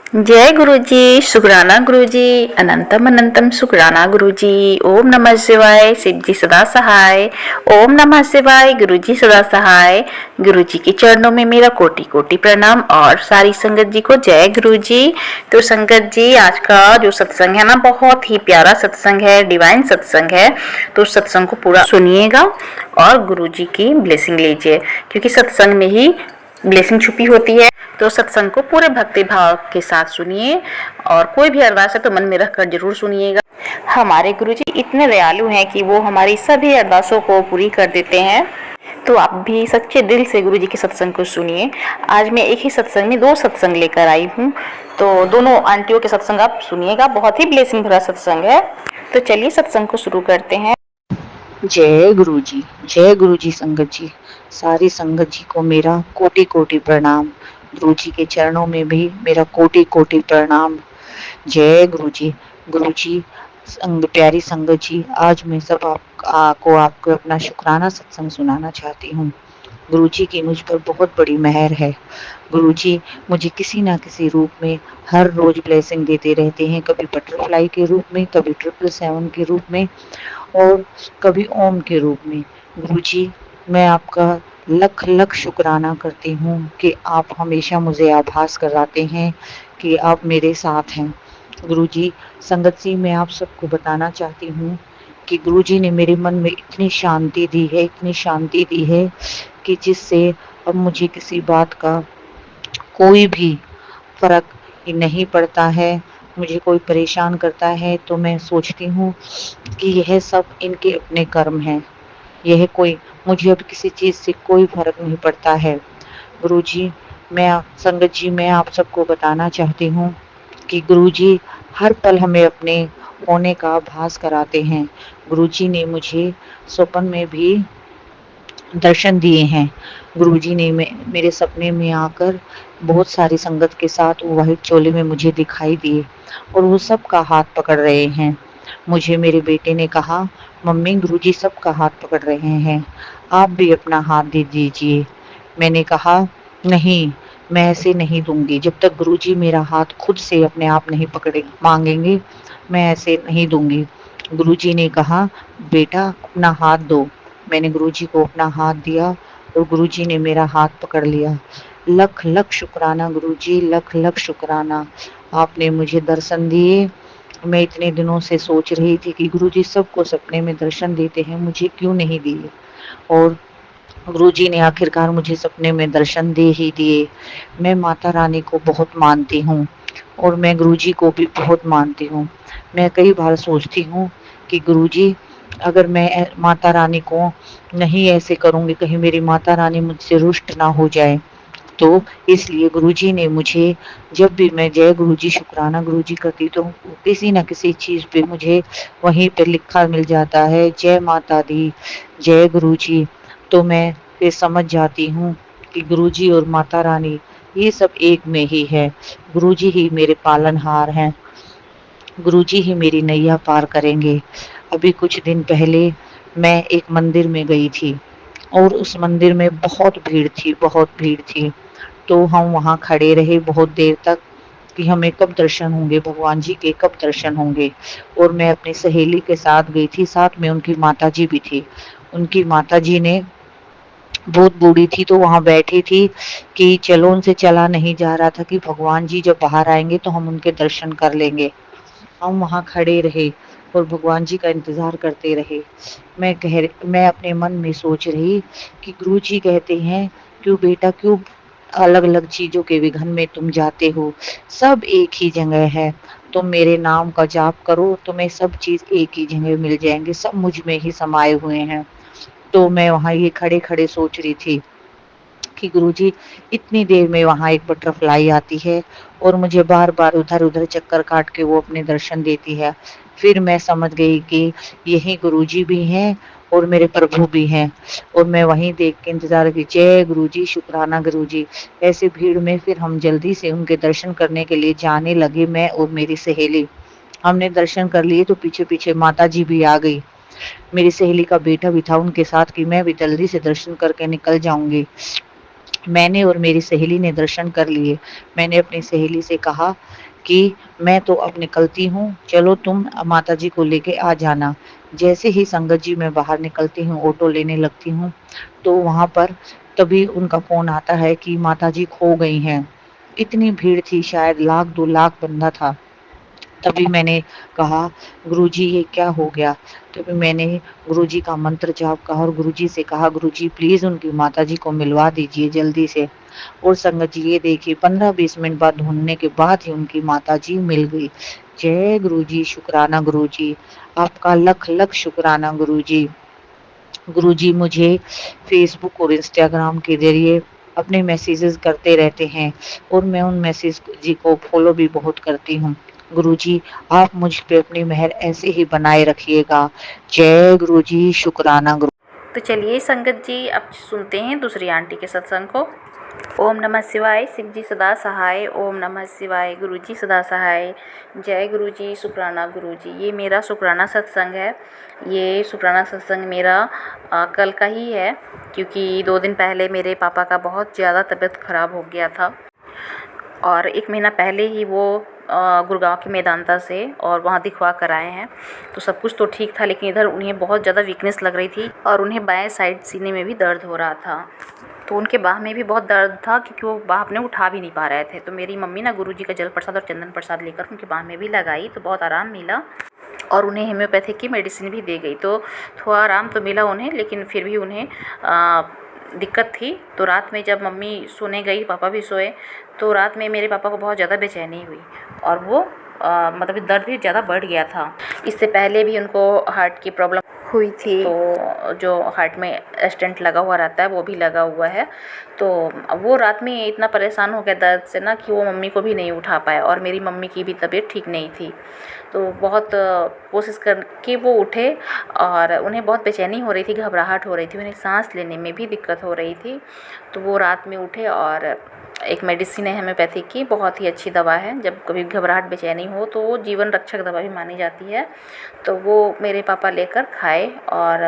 जय गुरुजी, शुक्राना गुरुजी, अनंतम अनंतम शुक्राना गुरुजी। ओम नमः शिवाय, शिव जी सदा सहाय। ओम नमः शिवाय, गुरुजी सदा सहाय। गुरुजी के चरणों में मेरा कोटि कोटि प्रणाम और सारी संगत जी को जय गुरुजी। तो संगत जी, आज का जो सत्संग है ना, बहुत ही प्यारा सत्संग है, डिवाइन सत्संग है। तो सत्संग को पूरा सुनिएगा और गुरुजी की ब्लेसिंग लीजिए, क्योंकि सत्संग में ही ब्लेसिंग छुपी होती है। तो सत्संग को पूरे भक्ति भाव के साथ सुनिए और कोई भी अरदास है तो मन में रखकर जरूर सुनिएगा। हमारे गुरुजी इतने दयालु हैं कि वो हमारी सभी अरदासों को पूरी कर देते हैं। तो आप भी सच्चे दिल से गुरुजी के सत्संग को सुनिए। आज मैं एक ही सत्संग में 2 सत्संग लेकर आई हूँ, तो दोनों आंटियों के सत्संग आप सुनिएगा। बहुत ही ब्लेसिंग भरा सत्संग है। तो चलिए सत्संग को शुरू करते हैं। जय गुरु जी संगत जी, सारी संगत जी को मेरा कोटि कोटि प्रणाम। गुरु जी के चरणों में भी मेरा कोटि कोटि प्रणाम। जय गुरु जी प्यारी संगत जी, आज मैं सब आपको अपना शुक्राना सत्संग सुनाना चाहती हूँ। गुरु जी की मुझ पर बहुत बड़ी मेहर है। गुरु जी मुझे किसी ना किसी रूप में हर रोज ब्लेसिंग देते रहते हैं, कभी बटरफ्लाई के रूप में, कभी 777 के रूप में और कभी ओम के रूप में। गुरुजी, मैं आपका लख लख शुक्राना करती हूँ कि आप हमेशा मुझे आभास कराते हैं कि आप मेरे साथ हैं। गुरुजी, संगत जी, मैं आप सबको बताना चाहती हूँ कि गुरुजी ने मेरे मन में इतनी शांति दी है, इतनी शांति दी है कि जिससे अब मुझे किसी बात का कोई भी फर्क ही नहीं पड़ता है। मुझे कोई परेशान करता है तो मैं सोचती हूँ कि यह सब इनके अपने कर्म हैं। यह कोई मुझे अब किसी चीज़ से कोई फर्क नहीं पड़ता है। गुरुजी, संगत जी, मैं आप सबको बताना चाहती हूँ कि गुरुजी हर पल हमें अपने होने का आभास कराते हैं। गुरुजी ने मुझे स्वप्न में भी दर्शन दिए हैं। गुरुजी ने मेरे सपने में आकर बहुत सारी संगत के साथ वो वाइट चोले में मुझे दिखाई दिए और वो सबका हाथ पकड़ रहे हैं। मुझे मेरे बेटे ने कहा, मम्मी गुरुजी सबका हाथ पकड़ रहे हैं, आप भी अपना हाथ दे दीजिए। मैंने कहा, नहीं, मैं ऐसे नहीं दूंगी। जब तक गुरुजी मेरा हाथ खुद से अपने आप नहीं पकड़े मांगेंगे, मैं ऐसे नहीं दूंगी। गुरुजी ने कहा, बेटा अपना हाथ दो। मैंने गुरुजी को अपना हाथ दिया और गुरुजी ने मेरा हाथ पकड़ लिया। लख लख शुक्राना गुरुजी, लख लख शुक्राना, आपने मुझे दर्शन दिए। मैं इतने दिनों से सोच रही थी कि गुरुजी सबको सपने में दर्शन देते हैं, मुझे क्यों नहीं दिए। और गुरुजी ने आखिरकार मुझे सपने में दर्शन दे ही दिए। मैं माता रानी को बहुत मानती हूँ और मैं गुरुजी को भी बहुत मानती हूँ। मैं कई बार सोचती हूँ कि गुरुजी, अगर मैं माता रानी को नहीं ऐसे करूँगी, कहीं मेरी माता रानी मुझसे रुष्ट ना हो जाए। तो इसलिए गुरुजी ने मुझे, जब भी मैं जय गुरुजी शुक्राना गुरुजी करती तो किसी ना किसी चीज़ पे मुझे वहीं पे लिखा मिल जाता है, जय माता दी, जय गुरुजी। तो मैं फिर समझ जाती हूँ कि गुरुजी और माता रानी ये सब एक में ही है। गुरुजी ही मेरे पालनहार हैं, गुरुजी ही मेरी नैया पार करेंगे। अभी कुछ दिन पहले मैं एक मंदिर में गई थी और उस मंदिर में बहुत भीड़ थी, बहुत भीड़ थी। तो हम वहाँ खड़े रहे बहुत देर तक कि हमें कब दर्शन होंगे, भगवान जी के कब दर्शन होंगे। और मैं अपनी सहेली के साथ गई थी, साथ में उनकी माताजी भी थी। उनकी माताजी ने बहुत बूढ़ी थी तो वहाँ बैठी थी कि चलो, उनसे चला नहीं जा रहा था कि भगवान जी जब बाहर आएंगे तो हम उनके दर्शन कर लेंगे। हम वहाँ खड़े रहे और भगवान जी का इंतजार करते रहे। मैं अपने मन में सोच रही कि गुरु जी कहते हैं, क्यों बेटा, क्यों अलग अलग चीजों के विघन में तुम जाते हो, सब एक ही जगह है। तुम मेरे नाम का जाप करो, तुम्हें सब चीज एक ही जगह मिल जाएंगे, सब मुझ में ही समाये हुए हैं। तो मैं वहाँ ये खड़े खड़े सोच रही थी कि गुरुजी, इतनी देर में वहाँ एक बटरफ्लाई आती है और मुझे बार बार उधर उधर चक्कर काट के वो अपने दर्शन देती है। फिर मैं समझ गई कि यही गुरुजी भी हैं और मेरे प्रभु भी हैं। और मैं वहीं देख के इंतजार की, जय गुरुजी शुक्राना गुरुजी। ऐसे भीड़ में फिर हम जल्दी से उनके दर्शन करने के लिए जाने लगे, मैं और मेरी सहेली। हमने दर्शन कर लिए तो पीछे पीछे माता जी भी आ गई। मेरी सहेली का बेटा भी था उनके साथ कि मैं भी जल्दी से दर्शन करके निकल जाऊंगी। मैंने और मेरी सहेली ने दर्शन कर लिए। मैंने अपनी सहेली से कहा कि मैं तो अब निकलती हूँ, चलो तुम माताजी को लेके आ जाना। जैसे ही संगत जी मैं बाहर निकलती हूँ, ऑटो लेने लगती हूँ, तो वहाँ पर तभी उनका फ़ोन आता है कि माताजी खो गई हैं। इतनी भीड़ थी, शायद लाख 2 लाख बंदा था। तभी मैंने कहा, गुरुजी ये क्या हो गया? तभी मैंने गुरुजी का मंत्र जाप कहा और गुरुजी से कहा, गुरुजी प्लीज़ उनकी माताजी को मिलवा दीजिए जल्दी से। और संगत जी ये देखिए 15-20 मिनट बाद ढूँढने के बाद ही उनकी माताजी मिल गई। जय गुरुजी, शुक्राना गुरुजी, आपका लख-लख शुक्राना गुरुजी। गुरुजी मुझे फ़ेसबुक और इंस्टाग्राम के ज़रिए अपने मैसेजेस करते रहते हैं और मैं उन मैसेज जी को फॉलो भी बहुत करती हूँ। गुरुजी आप मुझ पे अपनी मेहर ऐसे ही बनाए रखिएगा। जय गुरुजी, शुक्राना गुरु। तो चलिए संगत जी, अब सुनते हैं दूसरी आंटी के सत्संग को। ओम नमः शिवाय, शिव जी सदा सहाय। ओम नमः शिवाय, गुरु जी सदा सहाय। जय गुरु जी, शुक्राना गुरु जी। ये मेरा शुक्राना सत्संग है। ये शुक्राना सत्संग मेरा कल का ही है, क्योंकि 2 दिन पहले मेरे पापा का बहुत ज़्यादा तबीयत ख़राब हो गया था और 1 महीना पहले ही वो गुड़गांव के मेदांता से और वहाँ दिखवा कर आए हैं। तो सब कुछ तो ठीक था, लेकिन इधर उन्हें बहुत ज़्यादा वीकनेस लग रही थी और उन्हें बाएं साइड सीने में भी दर्द हो रहा था। तो उनके बाह में भी बहुत दर्द था, क्योंकि वो बाह अपने उठा भी नहीं पा रहे थे। तो मेरी मम्मी ना गुरुजी का जल प्रसाद और चंदन प्रसाद लेकर उनके बाह में भी लगाई, तो बहुत आराम मिला और उन्हें होम्योपैथिक की मेडिसिन भी दी गई। तो थोड़ा आराम तो मिला उन्हें, लेकिन फिर भी उन्हें दिक्कत थी। तो रात में जब मम्मी सोने गई, पापा भी सोए, तो रात में मेरे पापा को बहुत ज़्यादा बेचैनी हुई और वो मतलब दर्द भी ज़्यादा बढ़ गया था। इससे पहले भी उनको हार्ट की प्रॉब्लम हुई थी, तो जो हार्ट में स्टेंट लगा हुआ रहता है वो भी लगा हुआ है। तो वो रात में इतना परेशान हो गया दर्द से ना कि वो मम्मी को भी नहीं उठा पाया और मेरी मम्मी की भी तबीयत ठीक नहीं थी। तो बहुत कोशिश करके वो उठे और उन्हें बहुत बेचैनी हो रही थी, घबराहट हो रही थी, उन्हें सांस लेने में भी दिक्कत हो रही थी। तो वो रात में उठे और एक मेडिसिन है होम्योपैथिक की, बहुत ही अच्छी दवा है। जब कभी घबराहट बेचैनी हो तो वो जीवन रक्षक दवा भी मानी जाती है। तो वो मेरे पापा लेकर खाए और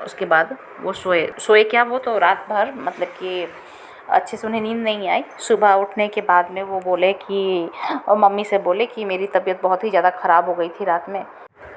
उसके बाद वो सोए क्या, वो तो रात भर मतलब कि अच्छे से उन्हें नींद नहीं आई। सुबह उठने के बाद में वो बोले कि मम्मी से बोले कि मेरी तबीयत बहुत ही ज़्यादा ख़राब हो गई थी, रात में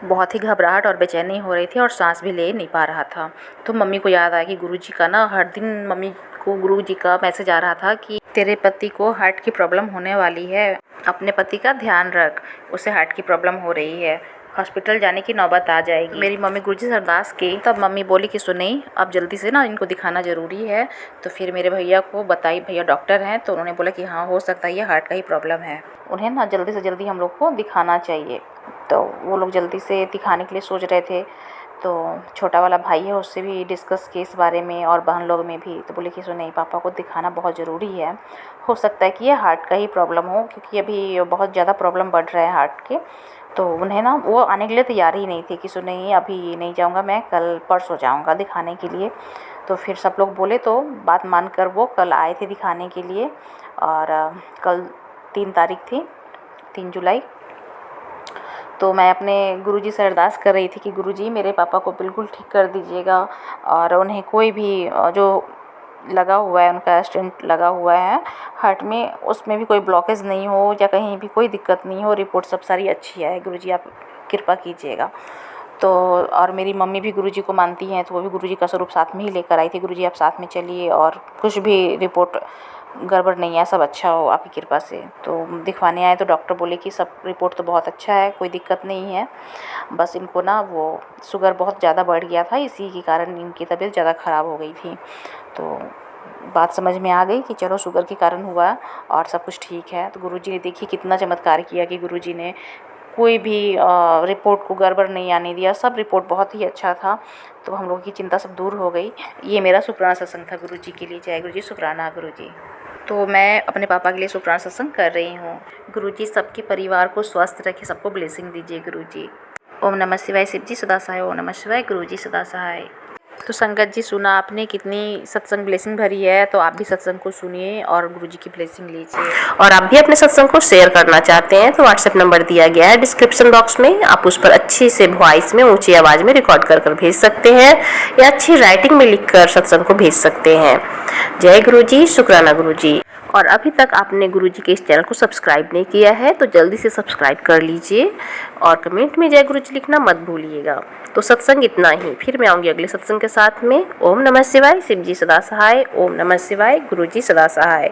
बहुत ही घबराहट और बेचैनी हो रही थी और सांस भी ले नहीं पा रहा था। तो मम्मी को याद आया कि गुरुजी का ना हर दिन मम्मी को गुरुजी का मैसेज आ रहा था कि तेरे पति को हार्ट की प्रॉब्लम होने वाली है, अपने पति का ध्यान रख, उसे हार्ट की प्रॉब्लम हो रही है, हॉस्पिटल जाने की नौबत आ जाएगी। मेरी मम्मी गुरुजी से अरदास की, तब मम्मी बोली कि सुनी अब जल्दी से ना इनको दिखाना ज़रूरी है। तो फिर मेरे भैया को बताई, भैया डॉक्टर हैं, तो उन्होंने बोला कि हाँ हो सकता है ये हार्ट का ही प्रॉब्लम है, उन्हें ना जल्दी से जल्दी हम लोग को दिखाना चाहिए। तो वो लोग जल्दी से दिखाने के लिए सोच रहे थे। तो छोटा वाला भाई है, उससे भी डिस्कस किए इस बारे में और बहन लोग में भी। तो बोले कि सुनिए पापा को दिखाना बहुत ज़रूरी है, हो सकता है कि ये हार्ट का ही प्रॉब्लम हो, क्योंकि अभी बहुत ज़्यादा प्रॉब्लम बढ़ रहा है हार्ट के। तो उन्हें ना वो आने के लिए तैयार ही नहीं थे कि सुनिए अभी नहीं जाऊँगा, मैं कल परसों जाऊँगा दिखाने के लिए। तो फिर सब लोग बोले, तो बात मानकर वो कल आए थे दिखाने के लिए। और कल 3 तारीख थी, 3 जुलाई। तो मैं अपने गुरुजी से अरदास कर रही थी कि गुरुजी मेरे पापा को बिल्कुल ठीक कर दीजिएगा और उन्हें कोई भी जो लगा हुआ है, उनका स्टेंट लगा हुआ है हार्ट में, उसमें भी कोई ब्लॉकेज नहीं हो या कहीं भी कोई दिक्कत नहीं हो, रिपोर्ट सब सारी अच्छी आए, गुरुजी आप कृपा कीजिएगा। तो और मेरी मम्मी भी गुरुजी को मानती हैं, तो वो भी गुरुजी का स्वरूप साथ में ही लेकर आई थी, गुरुजी आप साथ में चलिए और कुछ भी रिपोर्ट गड़बड़ नहीं है, सब अच्छा हो आपकी कृपा से। तो दिखवाने आए तो डॉक्टर बोले कि सब रिपोर्ट तो बहुत अच्छा है, कोई दिक्कत नहीं है, बस इनको ना वो शुगर बहुत ज़्यादा बढ़ गया था, इसी के कारण इनकी तबीयत ज़्यादा ख़राब हो गई थी। तो बात समझ में आ गई कि चलो शुगर के कारण हुआ और सब कुछ ठीक है। तो गुरुजी ने देखिए कितना चमत्कार किया कि गुरुजी ने कोई भी रिपोर्ट को गड़बड़ नहीं आने दिया, सब रिपोर्ट बहुत ही अच्छा था। तो हम लोगों की चिंता सब दूर हो गई। ये मेरा शुक्राना सत्संग था गुरुजी के लिए। जय गुरुजी, शुक्राना गुरुजी। तो मैं अपने पापा के लिए शुक्राना सत्संग कर रही हूँ। गुरुजी सबके परिवार को स्वस्थ रखे, सबको ब्लेसिंग दीजिए गुरुजी। ओम नमः शिवाय, शिव जी सदा सहाय। ओम नमः शिवाय, गुरुजी सदा सहाय। तो संगत जी, सुना आपने कितनी सत्संग ब्लेसिंग भरी है, तो आप भी सत्संग को सुनिए और गुरुजी की ब्लेसिंग लीजिए। और आप भी अपने सत्संग को शेयर करना चाहते हैं तो व्हाट्सएप नंबर दिया गया है डिस्क्रिप्शन बॉक्स में, आप उस पर अच्छी से वॉइस में ऊंची आवाज़ में रिकॉर्ड कर भेज सकते हैं या अच्छी राइटिंग में लिखकर सत्संग को भेज सकते हैं। जय गुरुजी, शुक्राना गुरुजी। और अभी तक आपने गुरुजी के इस चैनल को सब्सक्राइब नहीं किया है तो जल्दी से सब्सक्राइब कर लीजिए और कमेंट में जय गुरुजी लिखना मत भूलिएगा। तो सत्संग इतना ही, फिर मैं आऊँगी अगले सत्संग के साथ में। ओम नमः शिवाय, शिव जी सदा सहाय। ओम नमः शिवाय, गुरुजी सदा सहाय।